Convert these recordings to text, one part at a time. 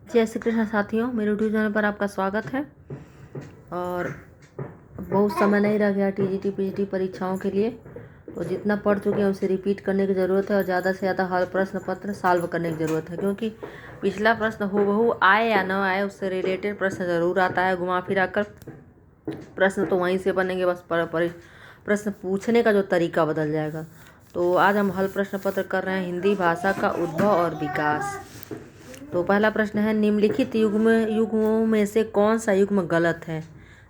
जय श्री कृष्ण साथियों, मेरे यूट्यूब चैनल पर आपका स्वागत है। और बहुत समय नहीं रह गया टीजीटी पीजीटी परीक्षाओं के लिए, तो जितना पढ़ चुके हैं उसे रिपीट करने की ज़रूरत है और ज़्यादा से ज़्यादा हर प्रश्न पत्र सॉल्व करने की ज़रूरत है, क्योंकि पिछला प्रश्न हूबहू आए या न आए उससे रिलेटेड प्रश्न ज़रूर आता है। घुमा फिरा कर प्रश्न तो वहीं से बनेंगे, बस प्रश्न पूछने का जो तरीका बदल जाएगा। तो आज हम हल प्रश्न पत्र कर रहे हैं हिंदी भाषा का उद्भव और विकास। तो पहला प्रश्न है, निम्नलिखित युग्मों में से कौन सा युग्म गलत है।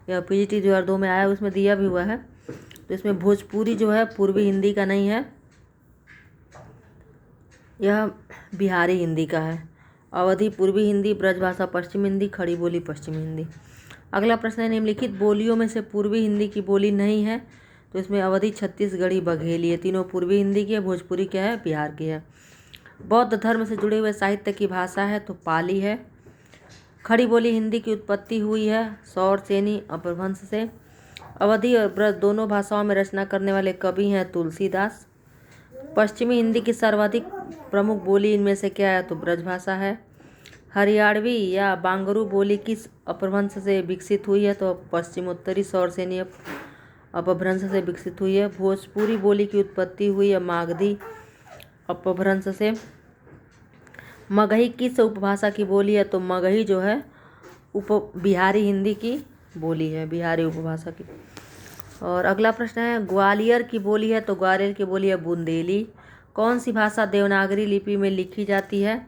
यह पीजीटी 2002 में आया, उसमें दिया भी हुआ है। तो इसमें भोजपुरी जो है पूर्वी हिंदी का नहीं है, यह बिहारी हिंदी का है। अवधी पूर्वी हिंदी, ब्रजभाषा पश्चिम हिंदी, खड़ी बोली पश्चिम हिंदी। अगला प्रश्न है, निम्नलिखित बोलियों में से पूर्वी हिंदी की बोली नहीं है। तो इसमें अवधी, छत्तीसगढ़ी, बघेली, ये तीनों पूर्वी हिंदी की है। भोजपुरी क्या है, बिहार की है। बौद्ध धर्म से जुड़े हुए साहित्य की भाषा है तो पाली है। खड़ी बोली हिंदी की उत्पत्ति हुई है सौरसेनी अपभ्रंश से। अवधी और ब्रज दोनों भाषाओं में रचना करने वाले कवि हैं तुलसीदास। पश्चिमी हिंदी की सर्वाधिक प्रमुख बोली इनमें से क्या है, तो ब्रजभाषा है। हरियाणवी या बांगरू बोली किस अपभ्रंश से विकसित हुई है, तो पश्चिमोत्तरी सौरसेनी अपभ्रंश से विकसित हुई है। भोजपुरी बोली की उत्पत्ति हुई है मागधी अपभ्रंश से। मगही किस उपभाषा की बोली है, तो मगही जो है बिहारी हिंदी की बोली है, बिहारी उपभाषा की। और अगला प्रश्न है, ग्वालियर की बोली है, तो ग्वालियर की बोली है बुंदेली। कौन सी भाषा देवनागरी लिपि में लिखी जाती है,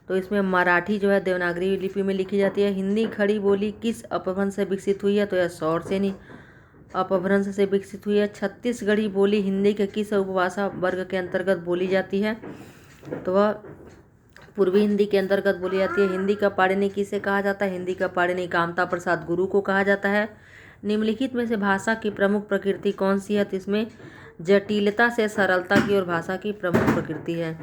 तो इसमें मराठी जो है देवनागरी लिपि में लिखी जाती है। हिंदी खड़ी बोली किस अपभ्रंश से विकसित हुई है, तो यह सौरसेनी अपभ्रंश से विकसित हुई है। छत्तीसगढ़ी बोली हिंदी के किस उपभाषा वर्ग के अंतर्गत बोली जाती है, तो वह पूर्वी हिंदी के अंतर्गत बोली जाती है। हिंदी का पाणिनि किसे कहा जाता है, हिंदी का पाणिनि कामता प्रसाद गुरु को कहा जाता है। निम्नलिखित में से भाषा की प्रमुख प्रकृति कौन सी है, तो इसमें जटिलता से सरलता की ओर भाषा की प्रमुख प्रकृति है।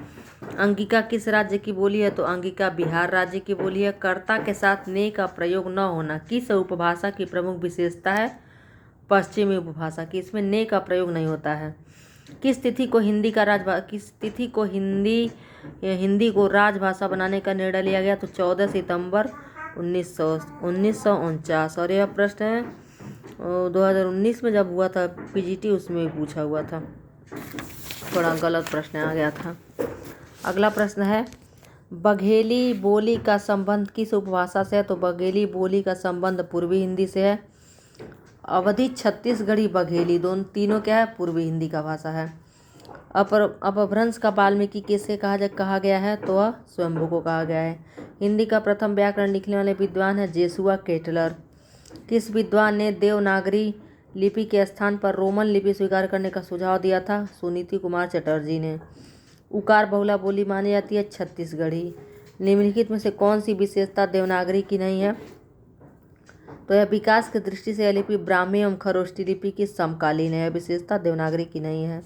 अंगिका किस राज्य की बोली है, तो अंगिका बिहार राज्य की बोली है। कर्ता के साथ ने का प्रयोग न होना किस उपभाषा की प्रमुख विशेषता है, पश्चिमी उपभाषा की, इसमें ने का प्रयोग नहीं होता है। किस तिथि को हिंदी को राजभाषा बनाने का निर्णय लिया गया, तो 14 सितंबर 1949। और यह प्रश्न है 2019 में जब हुआ था पीजीटी, उसमें पूछा हुआ था, थोड़ा गलत प्रश्न आ गया था। अगला प्रश्न है, बघेली बोली का संबंध किस उपभाषा से है, तो बघेली बोली का संबंध पूर्वी हिंदी से है। अवधी, छत्तीसगढ़ी, बघेली तीनों क्या है, पूर्वी हिंदी का भाषा है। अपभ्रंश का वाल्मीकि किसे कहा गया है, तो वह स्वयंभू को कहा गया है। हिंदी का प्रथम व्याकरण लिखने वाले विद्वान है जेसुआ केटलर। किस विद्वान ने देवनागरी लिपि के स्थान पर रोमन लिपि स्वीकार करने का सुझाव दिया था, सुनीति कुमार चटर्जी ने। उकार बहुला बोली मानी जाती है छत्तीसगढ़ी। निम्नलिखित में से कौन सी विशेषता देवनागरी की नहीं है, तो यह विकास की दृष्टि से यह लिपि ब्राह्मी एवं खरोष्ठी लिपि की समकालीन है, विशेषता देवनागरी की नहीं है।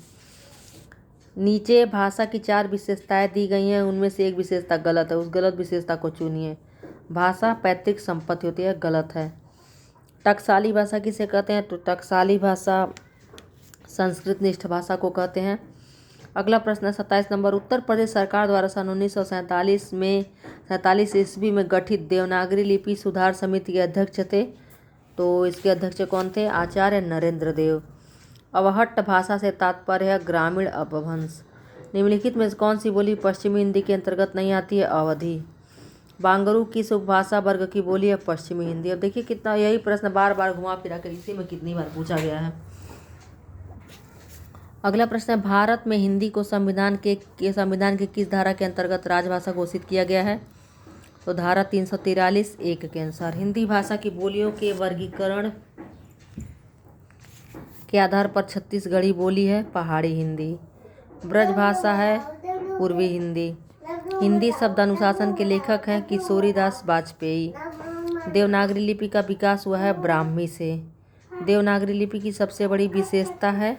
नीचे भाषा की 4 विशेषताएं दी गई हैं, उनमें से एक विशेषता गलत है, उस गलत विशेषता को चुनिए। भाषा पैतृक संपत्ति होती है, गलत है। टकसाली भाषा किसे कहते हैं, तो टकसाली भाषा संस्कृत निष्ठ भाषा को कहते हैं। अगला प्रश्न 27 नंबर, उत्तर प्रदेश सरकार द्वारा सन 1947 ईस्वी में गठित देवनागरी लिपि सुधार समिति के अध्यक्ष थे, तो इसके अध्यक्ष कौन थे, आचार्य नरेंद्र देव। अवहट्ट भाषा से तात्पर्य है ग्रामीण अपभ्रंश। निम्नलिखित में कौन सी बोली पश्चिमी हिंदी के अंतर्गत नहीं आती है, अवधी। बांगरू किस उपभाषा वर्ग की बोली है, पश्चिमी हिंदी। अब देखिए कितना, यही प्रश्न बार बार घुमा फिरा कर इसी में कितनी बार पूछा गया है। अगला प्रश्न है, भारत में हिंदी को संविधान के किस धारा के अंतर्गत राजभाषा घोषित किया गया है, तो धारा 343(1) के अनुसार। हिंदी भाषा की बोलियों के वर्गीकरण के आधार पर छत्तीसगढ़ी बोली है पहाड़ी हिंदी, ब्रजभाषा है पूर्वी हिंदी। हिंदी शब्द अनुशासन के लेखक हैं किशोरीदास वाजपेयी। देवनागरी लिपि का विकास हुआ है ब्राह्मी से। देवनागरी लिपि की सबसे बड़ी विशेषता है,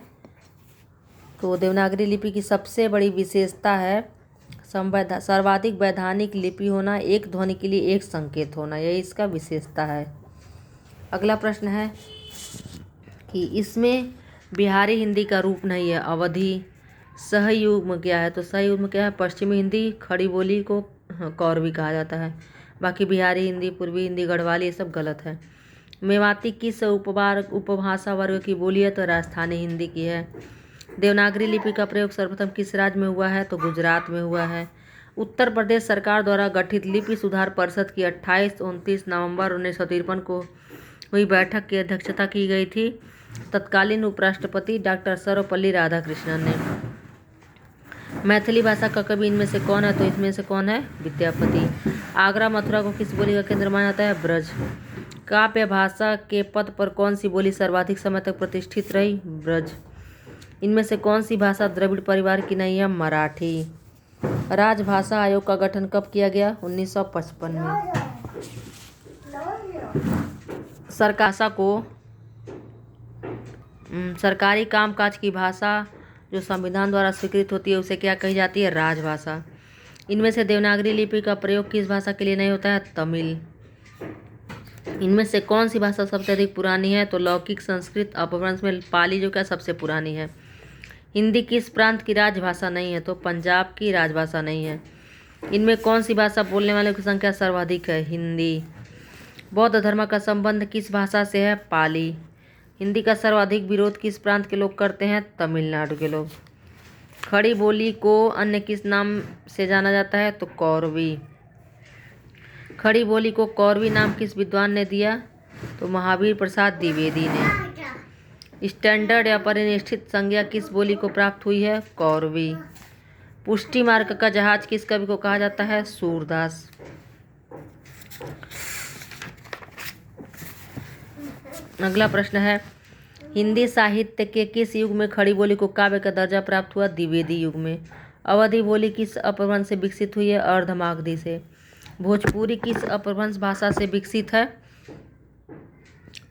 तो देवनागरी लिपि की सबसे बड़ी विशेषता है सर्वाधिक वैधानिक लिपि होना, एक ध्वनि के लिए एक संकेत होना, यही इसका विशेषता है। अगला प्रश्न है कि इसमें बिहारी हिंदी का रूप नहीं है, अवधी। सही युग्म क्या है, तो सही युग्म क्या है, पश्चिमी हिंदी खड़ी बोली को कौरवी कहा जाता है। बाकी बिहारी हिंदी, पूर्वी हिंदी, गढ़वाली ये सब गलत है। मेवाती किस उपभाषा वर्ग की बोली है? तो राजस्थानी हिंदी की है। देवनागरी लिपि का प्रयोग सर्वप्रथम किस राज्य में हुआ है? तो गुजरात में हुआ है। उत्तर प्रदेश सरकार द्वारा गठित लिपि सुधार परिषद की 28-29 नवंबर 1953 को हुई बैठक की अध्यक्षता की गई थी तत्कालीन उपराष्ट्रपति डॉक्टर सर्वपल्ली राधाकृष्णन ने। मैथिली भाषा का कवि इनमें से कौन है? तो इसमें से कौन है? विद्यापति। आगरा मथुरा को किस बोली का केंद्र माना जाता है? ब्रज। काव्य भाषा के पद पर कौन सी बोली सर्वाधिक समय तक प्रतिष्ठित रही? ब्रज। इनमें से कौन सी भाषा द्रविड़ परिवार की नहीं है? मराठी। राजभाषा आयोग का गठन कब किया गया? 1955 में। सरकारी कामकाज की भाषा जो संविधान द्वारा स्वीकृत होती है उसे क्या कही जाती है? राजभाषा। इनमें से देवनागरी लिपि का प्रयोग किस भाषा के लिए नहीं होता है? तमिल। इनमें से कौन सी भाषा सबसे अधिक पुरानी है? तो लौकिक, संस्कृत, अपभ्रंश में पाली जो क्या सबसे पुरानी है। हिंदी किस प्रांत की राजभाषा नहीं है? तो पंजाब की राजभाषा नहीं है। इनमें कौन सी भाषा बोलने वालों की संख्या सर्वाधिक है? हिंदी। बौद्ध धर्म का संबंध किस भाषा से है? पाली। हिंदी का सर्वाधिक विरोध किस प्रांत के लोग करते हैं? तमिलनाडु के लोग। खड़ी बोली को अन्य किस नाम से जाना जाता है? तो कौरवी। खड़ी बोली को कौरवी नाम किस विद्वान ने दिया? तो महावीर प्रसाद द्विवेदी ने। स्टैंडर्ड या परिनिष्ठित संज्ञा किस बोली को प्राप्त हुई है? कौरवी। पुष्टि मार्ग का जहाज किस कवि को कहा जाता है? सूरदास। अगला प्रश्न है, हिंदी साहित्य के किस युग में खड़ी बोली को काव्य का दर्जा प्राप्त हुआ? द्विवेदी युग में। अवधी बोली किस अपभ्रंश से विकसित हुई है? अर्धमागधी से। भोजपुरी किस अपभ्रंश भाषा से विकसित है?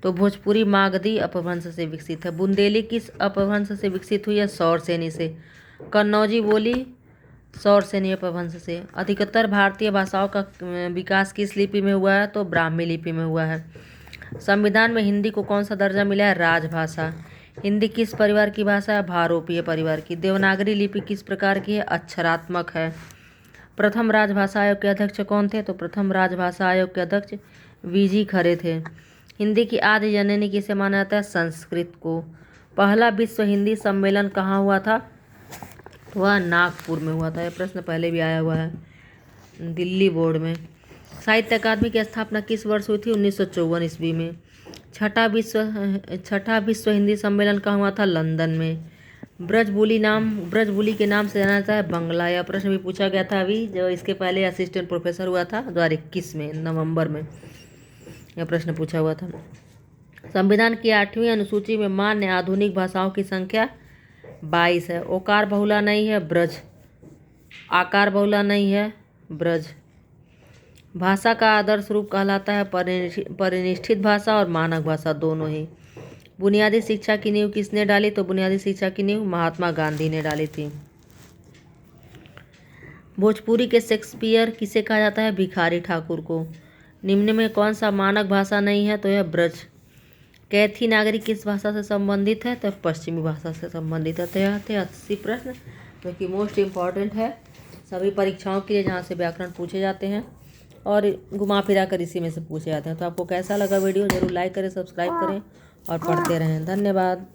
तो भोजपुरी मागधी अपभ्रंश से विकसित है। बुंदेली किस अपभ्रंश से विकसित हुई है? सौरसेनी से। कन्नौजी बोली सौरसेनी अपभ्रंश से। अधिकतर भारतीय भाषाओं का विकास किस लिपि में हुआ है? तो ब्राह्मी लिपि में हुआ है। संविधान में हिंदी को कौन सा दर्जा मिला है? राजभाषा। हिंदी किस परिवार की भाषा है? भारोपीय परिवार की। देवनागरी लिपि किस प्रकार की है? अक्षरात्मक है। प्रथम राजभाषा आयोग के अध्यक्ष कौन थे? तो प्रथम राजभाषा आयोग के अध्यक्ष वीजी खरे थे। हिंदी की आदि जननी किसे माना जाता है? संस्कृत को। पहला विश्व हिंदी सम्मेलन कहाँ हुआ था? वह नागपुर में हुआ था। यह प्रश्न पहले भी आया हुआ है दिल्ली बोर्ड में। साहित्य अकादमी की स्थापना किस वर्ष हुई थी? 1954 ईस्वी में। छठा विश्व हिंदी सम्मेलन कहाँ हुआ था? लंदन में। ब्रजबुली के नाम से जाना जाता है बंगला। यह प्रश्न भी पूछा गया था अभी जो इसके पहले असिस्टेंट प्रोफेसर हुआ था 2021 में नवंबर में यह प्रश्न पूछा हुआ था। संविधान की 8वीं अनुसूची में मान्य आधुनिक भाषाओं की संख्या 22 है। ओकार बहुला नहीं है? ब्रज। आकार बहुला नहीं है? ब्रज। भाषा का आदर्श रूप कहलाता है परिनिष्ठित भाषा और मानक भाषा दोनों ही। बुनियादी शिक्षा की नींव किसने डाली? तो बुनियादी शिक्षा की नींव महात्मा गांधी ने डाली थी। भोजपुरी के शेक्सपियर किसे कहा जाता है? भिखारी ठाकुर को। निम्न में कौन सा मानक भाषा नहीं है? तो यह ब्रज। कैथी नागरी किस भाषा से संबंधित है? तो पश्चिमी भाषा से संबंधित है। तो यह थे 80 प्रश्न जो कि मोस्ट इम्पॉर्टेंट है सभी परीक्षाओं के लिए जहाँ से व्याकरण पूछे जाते हैं और घुमा फिरा कर इसी में से पूछे जाते हैं। तो आपको कैसा लगा वीडियो? ज़रूर लाइक करें, सब्सक्राइब करें और पढ़ते रहें। धन्यवाद।